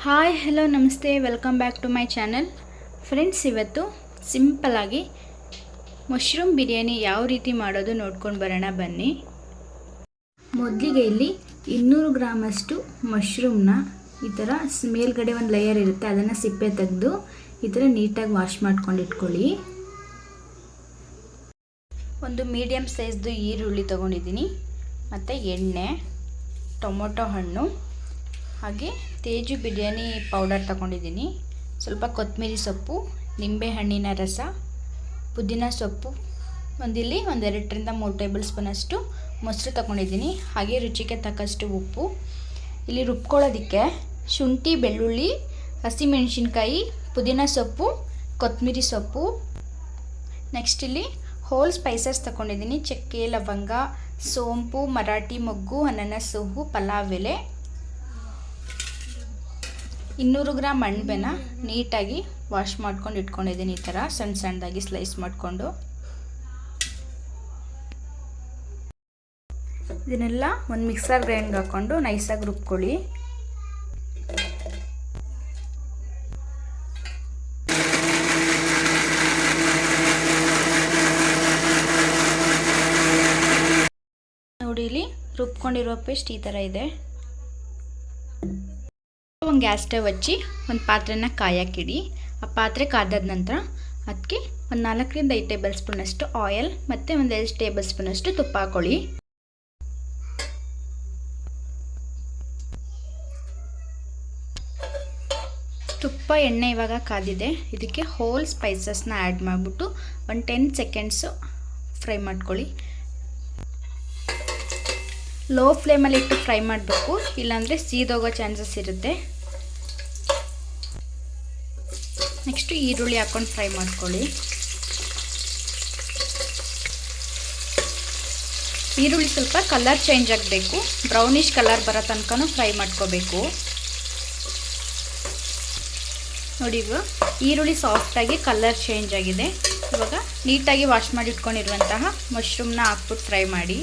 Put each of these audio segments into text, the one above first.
Hi hello ನಮಸ್ತೆ welcome back to my channel. Friends, ಇವತ್ತು ಸಿಂಪಲ್ಲಾಗಿ ಮಶ್ರೂಮ್ ಬಿರಿಯಾನಿ ಯಾವ ರೀತಿ ಮಾಡೋದು ನೋಡ್ಕೊಂಡು ಬರೋಣ ಬನ್ನಿ. ಮೊದಲಿಗೆ ಇಲ್ಲಿ 200 ಗ್ರಾಮಷ್ಟು ಮಶ್ರೂಮ್ನ ಈ ಥರ ಮೇಲ್ಗಡೆ ಒಂದು ಲೇಯರ್ ಇರುತ್ತೆ, ಅದನ್ನು ಸಿಪ್ಪೆ ತೆಗೆದು ಈ ಥರ ನೀಟಾಗಿ ವಾಶ್ ಮಾಡ್ಕೊಂಡು ಇಟ್ಕೊಳ್ಳಿ. ಒಂದು ಮೀಡಿಯಮ್ ಸೈಜ್ದು ಈರುಳ್ಳಿ ತೊಗೊಂಡಿದ್ದೀನಿ, ಮತ್ತು ಎಣ್ಣೆ, ಟೊಮೊಟೊ ಹಣ್ಣು, ಹಾಗೆ ತೇಜು ಬಿರಿಯಾನಿ ಪೌಡರ್ ತಗೊಂಡಿದ್ದೀನಿ, ಸ್ವಲ್ಪ ಕೊತ್ತಂಬರಿ ಸೊಪ್ಪು, ನಿಂಬೆಹಣ್ಣಿನ ರಸ, ಪುದೀನ ಸೊಪ್ಪು, ಒಂದಿಲ್ಲಿ 2-3 ಟೇಬಲ್ ಸ್ಪೂನಷ್ಟು ಮೊಸರು ತಗೊಂಡಿದ್ದೀನಿ, ಹಾಗೆ ರುಚಿಗೆ ತಕ್ಕಷ್ಟು ಉಪ್ಪು. ಇಲ್ಲಿ ರುಬ್ಕೊಳ್ಳೋದಕ್ಕೆ ಶುಂಠಿ, ಬೆಳ್ಳುಳ್ಳಿ, ಹಸಿಮೆಣಸಿನ್ಕಾಯಿ, ಪುದೀನ ಸೊಪ್ಪು, ಕೊತ್ತಂಬರಿ ಸೊಪ್ಪು. ನೆಕ್ಸ್ಟ್ ಇಲ್ಲಿ ಹೋಲ್ ಸ್ಪೈಸಸ್ ತಗೊಂಡಿದ್ದೀನಿ, ಚಕ್ಕೆ, ಲವಂಗ, ಸೋಂಪು, ಮರಾಠಿ ಮೊಗ್ಗು, ಅನಾನಸು, ಪಲಾವ್ ಎಲೆ. 200 ಗ್ರಾಮ್ ಅಣಬೆನ ನೀಟಾಗಿ ವಾಶ್ ಮಾಡ್ಕೊಂಡು ಇಟ್ಕೊಂಡಿದ್ದೀನಿ, ಈ ಥರ ಸಣ್ಣ ಸಣ್ಣದಾಗಿ ಸ್ಲೈಸ್ ಮಾಡಿಕೊಂಡು. ಇದನ್ನೆಲ್ಲ ಒಂದು ಮಿಕ್ಸರ್ ಗ್ರೈಂಡ್ಗೆ ಹಾಕ್ಕೊಂಡು ನೈಸಾಗಿ ರುಬ್ಕೊಳ್ಳಿ. ನೋಡಿ, ಇಲ್ಲಿ ರುಬ್ಕೊಂಡಿರೋ ಪೇಸ್ಟ್ ಈ ಥರ ಇದೆ. ಒಂದು ಗ್ಯಾಸ್ ಸ್ಟವ್ ಹಚ್ಚಿ ಒಂದು ಪಾತ್ರೆನ ಕಾಯಕ್ಕಿಡಿ. ಆ ಪಾತ್ರೆ ಕಾದಾದ ನಂತರ ಅದಕ್ಕೆ ಒಂದು 4-5 ಟೇಬಲ್ ಸ್ಪೂನಷ್ಟು ಆಯಿಲ್ ಮತ್ತು ಒಂದು 2 ಟೇಬಲ್ ಸ್ಪೂನಷ್ಟು ತುಪ್ಪ ಹಾಕೊಳ್ಳಿ. ತುಪ್ಪ ಎಣ್ಣೆ ಇವಾಗ ಕಾದಿದೆ, ಇದಕ್ಕೆ ಹೋಲ್ ಸ್ಪೈಸಸ್ನ ಆ್ಯಡ್ ಮಾಡಿಬಿಟ್ಟು ಒಂದು 10 ಸೆಕೆಂಡ್ಸು ಫ್ರೈ ಮಾಡ್ಕೊಳ್ಳಿ. ಲೋ ಫ್ಲೇಮಲ್ಲಿ ಇಟ್ಟು ಫ್ರೈ ಮಾಡಬೇಕು, ಇಲ್ಲಾಂದರೆ ಸೀದೋಗೋ ಚಾನ್ಸಸ್ ಇರುತ್ತೆ. ನೆಕ್ಸ್ಟು ಈರುಳ್ಳಿ ಹಾಕ್ಕೊಂಡು ಫ್ರೈ ಮಾಡ್ಕೊಳ್ಳಿ. ಈರುಳ್ಳಿ ಸ್ವಲ್ಪ ಕಲರ್ ಚೇಂಜ್ ಆಗಬೇಕು, ಬ್ರೌನಿಷ್ ಕಲರ್ ಬರೋ ತನಕ ಫ್ರೈ ಮಾಡ್ಕೋಬೇಕು. ನೋಡಿ, ಇವಾಗ ಈರುಳ್ಳಿ ಸಾಫ್ಟಾಗಿ ಕಲರ್ ಚೇಂಜ್ ಆಗಿದೆ. ಇವಾಗ ನೀಟಾಗಿ ವಾಶ್ ಮಾಡಿ ಇಟ್ಕೊಂಡಿರುವಂತಹ ಮಶ್ರೂಮ್ನ ಹಾಕ್ಬಿಟ್ಟು ಫ್ರೈ ಮಾಡಿ.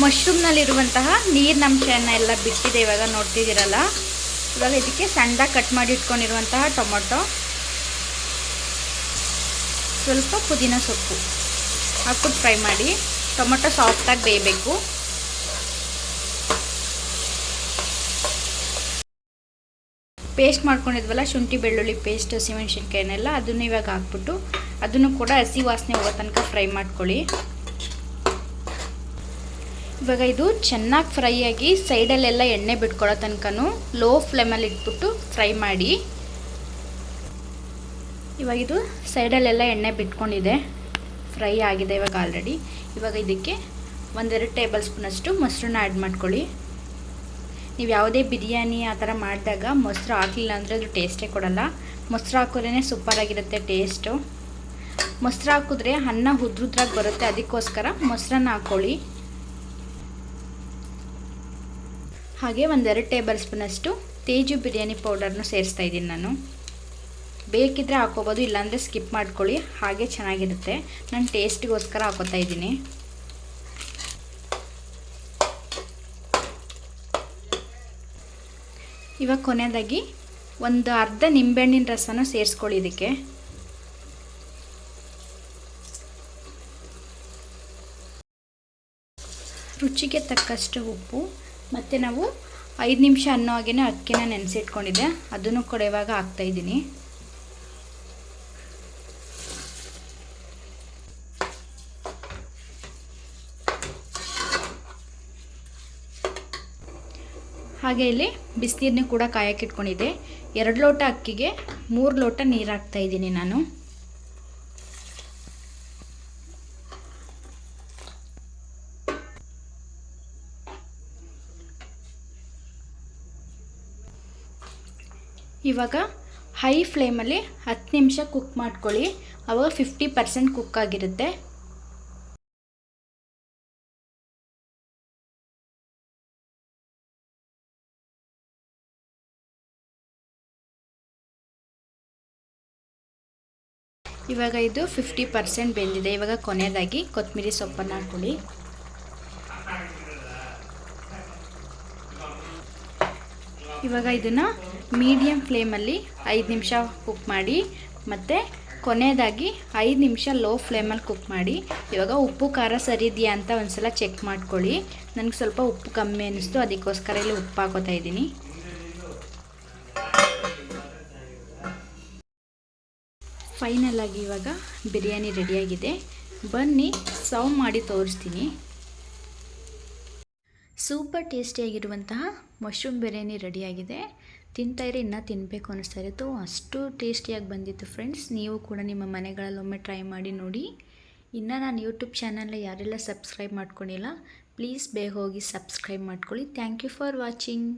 ಮಶ್ರೂಮ್ನಲ್ಲಿರುವಂತಹ ನೀರಿನಂಶನ ಎಲ್ಲ ಬಿಟ್ಟಿದೆ, ಇವಾಗ ನೋಡ್ತಿದ್ದೀರಲ್ಲ. ಇವಾಗ ಇದಕ್ಕೆ ಸಣ್ಣದಾಗಿ ಕಟ್ ಮಾಡಿ ಇಟ್ಕೊಂಡಿರುವಂತಹ ಟೊಮೊಟೊ, ಸ್ವಲ್ಪ ಪುದೀನ ಸೊಪ್ಪು ಹಾಕ್ಬಿಟ್ಟು ಫ್ರೈ ಮಾಡಿ. ಟೊಮೊಟೊ ಸಾಫ್ಟಾಗಿ ಬೇಯಬೇಕು. ಪೇಸ್ಟ್ ಮಾಡ್ಕೊಂಡಿದ್ವಲ್ಲ, ಶುಂಠಿ ಬೆಳ್ಳುಳ್ಳಿ ಪೇಸ್ಟ್, ಹಸಿಮೆಣಸಿನ್ಕಾಯಿನೆಲ್ಲ, ಅದನ್ನು ಇವಾಗ ಹಾಕ್ಬಿಟ್ಟು ಅದನ್ನು ಕೂಡ ಹಸಿ ವಾಸನೆ ಹೋಗೋ ತನಕ ಫ್ರೈ ಮಾಡ್ಕೊಳ್ಳಿ. ಇವಾಗ ಇದು ಚೆನ್ನಾಗಿ ಫ್ರೈ ಆಗಿ ಸೈಡಲ್ಲೆಲ್ಲ ಎಣ್ಣೆ ಬಿಟ್ಕೊಳ್ಳೋ ತನಕ ಲೋ ಫ್ಲೇಮಲ್ಲಿ ಇಟ್ಬಿಟ್ಟು ಫ್ರೈ ಮಾಡಿ. ಇವಾಗ ಇದು ಸೈಡಲ್ಲೆಲ್ಲ ಎಣ್ಣೆ ಬಿಟ್ಕೊಂಡಿದೆ, ಫ್ರೈ ಆಗಿದೆ ಇವಾಗ ಆಲ್ರೆಡಿ. ಇವಾಗ ಇದಕ್ಕೆ 1-2 ಟೇಬಲ್ ಸ್ಪೂನಷ್ಟು ಮೊಸರನ್ನ ಆ್ಯಡ್ ಮಾಡ್ಕೊಳ್ಳಿ. ನೀವು ಯಾವುದೇ ಬಿರಿಯಾನಿ ಆ ಥರ ಮಾಡಿದಾಗ ಮೊಸರು ಹಾಕಲಿಲ್ಲ ಅಂದರೆ ಅದು ಟೇಸ್ಟೇ ಕೊಡಲ್ಲ. ಮೊಸರು ಹಾಕಿದ್ರೇ ಸೂಪರಾಗಿರುತ್ತೆ ಟೇಸ್ಟು. ಮೊಸರು ಹಾಕಿದ್ರೆ ಅನ್ನ ಉದ್ರುದ್ರಾಗಿ ಬರುತ್ತೆ, ಅದಕ್ಕೋಸ್ಕರ ಮೊಸರನ್ನ ಹಾಕ್ಕೊಳ್ಳಿ. ಹಾಗೆ 1-2 ಟೇಬಲ್ ಸ್ಪೂನಷ್ಟು ತೇಜು ಬಿರಿಯಾನಿ ಪೌಡರ್ನ ಸೇರಿಸ್ತಾ ಇದ್ದೀನಿ ನಾನು. ಬೇಕಿದ್ದರೆ ಹಾಕೋಬೋದು, ಇಲ್ಲಾಂದರೆ ಸ್ಕಿಪ್ ಮಾಡ್ಕೊಳ್ಳಿ, ಹಾಗೆ ಚೆನ್ನಾಗಿರುತ್ತೆ. ನಾನು ಟೇಸ್ಟಿಗೋಸ್ಕರ ಹಾಕೋತಾ ಇದ್ದೀನಿ. ಇವಾಗ ಕೊನೆಯದಾಗಿ ಒಂದು ಅರ್ಧ ನಿಂಬೆಹಣ್ಣಿನ ರಸನ ಸೇರಿಸ್ಕೊಳ್ಳಿ ಇದಕ್ಕೆ. ರುಚಿಗೆ ತಕ್ಕಷ್ಟು ಉಪ್ಪು, ಮತ್ತು ನಾವು 5 ನಿಮಿಷ ಅನ್ನೋ ಹಾಗೇ ಅಕ್ಕಿನ ನೆನೆಸಿಟ್ಕೊಂಡಿದ್ದೆ, ಅದನ್ನು ಕೂಡ ಇವಾಗ ಹಾಕ್ತಾಯಿದ್ದೀನಿ. ಹಾಗೆ ಇಲ್ಲಿ ಬಿಸಿನೀರನ್ನ ಕೂಡ ಕಾಯಕ್ಕಿಟ್ಕೊಂಡಿದ್ದೆ. 2 ಲೋಟ ಅಕ್ಕಿಗೆ 3 ಲೋಟ ನೀರು ಹಾಕ್ತಾಯಿದ್ದೀನಿ ನಾನು. ಇವಾಗ ಹೈ ಫ್ಲೇಮಲ್ಲಿ 10 ನಿಮಿಷ ಕುಕ್ ಮಾಡ್ಕೊಳ್ಳಿ, ಆವಾಗ 50% ಕುಕ್ ಆಗಿರುತ್ತೆ. ಇವಾಗ ಇದು 50% ಬೆಂದಿದೆ. ಇವಾಗ ಕೊನೆಯದಾಗಿ ಕೊತ್ತಂಬರಿ ಸೊಪ್ಪನ್ನು ಹಾಕ್ಕೊಳ್ಳಿ. ಇವಾಗ ಇದನ್ನು ಮೀಡಿಯಮ್ ಫ್ಲೇಮಲ್ಲಿ 5 ನಿಮಿಷ ಕುಕ್ ಮಾಡಿ, ಮತ್ತು ಕೊನೆಯದಾಗಿ 5 ನಿಮಿಷ ಲೋ ಫ್ಲೇಮಲ್ಲಿ ಕುಕ್ ಮಾಡಿ. ಇವಾಗ ಉಪ್ಪು ಖಾರ ಸರಿ ಇದೆಯಾ ಅಂತ ಒಂದ್ಸಲ ಚೆಕ್ ಮಾಡ್ಕೊಳ್ಳಿ. ನನಗೆ ಸ್ವಲ್ಪ ಉಪ್ಪು ಕಮ್ಮಿ ಅನ್ನಿಸ್ತು, ಅದಕ್ಕೋಸ್ಕರ ಇಲ್ಲಿ ಉಪ್ಪು ಹಾಕೋತಾ ಇದ್ದೀನಿ. ಫೈನಲ್ ಆಗಿ ಇವಾಗ ಬಿರಿಯಾನಿ ರೆಡಿಯಾಗಿದೆ. ಬನ್ನಿ ಸರ್ವ್ ಮಾಡಿ ತೋರಿಸ್ತೀನಿ. ಸೂಪರ್ ಟೇಸ್ಟಿಯಾಗಿರುವಂತಹ ಮಶ್ರೂಮ್ ಬಿರಿಯಾನಿ ರೆಡಿಯಾಗಿದೆ. ತಿಂತಾಯಿರಿ, ಇನ್ನೂ ತಿನ್ನಬೇಕು ಅನ್ನಿಸ್ತಾ ಇತ್ತು, ಅಷ್ಟು ಟೇಸ್ಟಿಯಾಗಿ ಬಂದಿತ್ತು ಫ್ರೆಂಡ್ಸ್. ನೀವು ಕೂಡ ನಿಮ್ಮ ಮನೆಗಳಲ್ಲಿ ಒಮ್ಮೆ ಟ್ರೈ ಮಾಡಿ ನೋಡಿ. ಇನ್ನು ನಾನು ಯೂಟ್ಯೂಬ್ ಚಾನಲ್ನ ಯಾರೆಲ್ಲ ಸಬ್ಸ್ಕ್ರೈಬ್ ಮಾಡ್ಕೊಂಡಿಲ್ಲ, ಪ್ಲೀಸ್ ಬೇಗ ಹೋಗಿ ಸಬ್ಸ್ಕ್ರೈಬ್ ಮಾಡ್ಕೊಳ್ಳಿ. Thank you for watching.